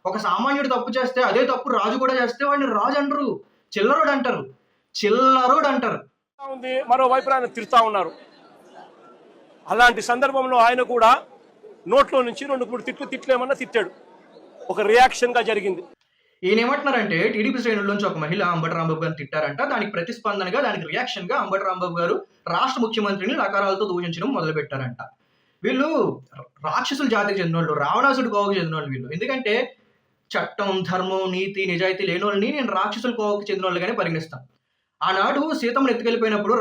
ఒక సామాన్యుడు తప్పు చేస్తే అదే తప్పు రాజు కూడా చేస్తే వాడిని రాజు అనరు, చిల్లరుడు అంటారు. చిల్లరుడు అంటారు. ఉంది, మరోవైపు ఆయన తిడతా ఉన్నారు. అలాంటి సందర్భంలో ఆయన కూడా నోట్లో నుంచి 2-3 తిట్లేమన్నా తిట్టాడు. ఒక రియాక్షన్ గా జరిగింది. ఈయన ఏమంటున్నారంటే టీడీపీ శ్రేణుల నుంచి ఒక మహిళ అంబటి రాంబాబు గారిని తిట్టారంట. దానికి ప్రతిస్పందనగా, దానికి రియాక్షన్ గా అంబటి రాంబాబు గారు రాష్ట్ర ముఖ్యమంత్రిని లకారాలతో దూషించడం మొదలు పెట్టారంట. వీళ్ళు రాక్షసుల జాతికి చెందినోళ్ళు, రావణాసుడి కోవకు చెందినోళ్ళు వీళ్ళు. ఎందుకంటే చట్టం, ధర్మం, నీతి, నిజాయితీ లేనోళ్ళని నేను రాక్షసుల కోవకు చెందినోళ్ళుగానే పరిగణిస్తాను. ఆనాడు సీతమ్మను ఎత్తుకెళ్ళిపోయినప్పుడు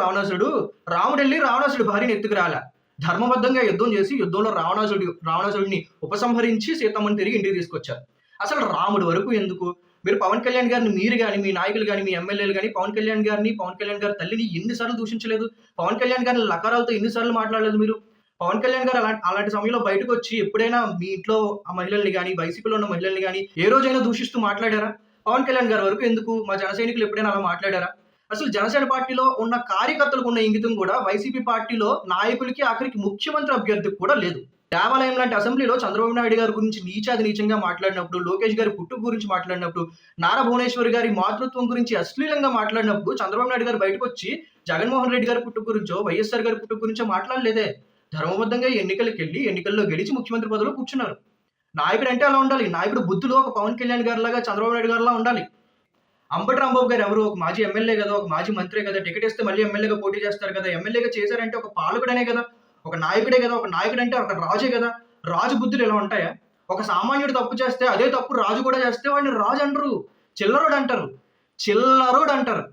రాముడెళ్ళి రావణాసుడి భార్యని ఎత్తుకురాలా. ధర్మబద్ధంగా యుద్ధం చేసి యుద్ధంలో రావణాసుడిని ఉపసంహరించి సీతమ్మని తిరిగి ఇంటికి తీసుకొచ్చారు. అసలు రాముడి వరకు ఎందుకు? మీరు పవన్ కళ్యాణ్ గారిని, మీరు గాని, మీ నాయకులు గాని, మీ ఎమ్మెల్యేలు గాని పవన్ కళ్యాణ్ గారి తల్లిని ఎన్నిసార్లు దూషించలేదు? పవన్ కళ్యాణ్ గారిని లకారాలతో ఎన్నిసార్లు మాట్లాడలేదు మీరు? పవన్ కళ్యాణ్ గారు అలాంటి సమయంలో బయటకు వచ్చి ఎప్పుడైనా మీ ఇంట్లో ఆ మహిళల్ని గాని, వైసీపీలో ఉన్న మహిళల్ని గాని ఏ రోజైనా దూషిస్తూ మాట్లాడారా? పవన్ కళ్యాణ్ గారి వరకు ఎందుకు? మా జన సైనికులు ఎప్పుడైనా అలా మాట్లాడారా? అసలు జనసేన పార్టీలో ఉన్న కార్యకర్తలకు ఉన్న ఇంగితం కూడా వైసీపీ పార్టీలో నాయకులకి, ఆఖరికి ముఖ్యమంత్రి అభ్యర్థికి కూడా లేదు. దేవాలయం లాంటి అసెంబ్లీలో చంద్రబాబు నాయుడు గారి గురించి నీచంగా మాట్లాడినప్పుడు, లోకేష్ గారి పుట్టుక గురించి మాట్లాడినప్పుడు, నారా భువనేశ్వర్ గారి మాతృత్వం గురించి అశ్లీలంగా మాట్లాడినప్పుడు చంద్రబాబు నాయుడు గారు బయటకు వచ్చి జగన్మోహన్ రెడ్డి గారి పుట్టుక గురించో, వైఎస్ఆర్ గారి పుట్టుక గురించో మాట్లాడలేదే. ధర్మబద్ధంగా ఎన్నికల్లో గెలిచి ముఖ్యమంత్రి పదవిలో కూర్చున్నారు. నాయకుడు అంటే అలా ఉండాలి. నాయకుడు బుద్ధిలో ఒక పవన్ కళ్యాణ్ గారి లాగా, చంద్రబాబు నాయుడు గారిలా ఉండాలి. అంబటి రాంబాబు గారు ఎవరు? ఒక మాజీ ఎమ్మెల్యే కదా, ఒక మాజీ మంత్రే కదా, టికెట్ ఇస్తే మళ్ళీ ఎమ్మెల్యేగా పోటీ చేస్తారు కదా. ఎమ్మెల్యేగా చేశారంటే ఒక పాలకుడనే కదా, ఒక నాయకుడే కదా. ఒక నాయకుడు అంటే ఒక రాజే కదా. రాజు బుద్ధులు ఇలా ఉంటాయా? ఒక సామాన్యుడు తప్పు చేస్తే అదే తప్పు రాజు కూడా చేస్తే వాడిని రాజు అనరు, చిల్లరుడు అంటారు.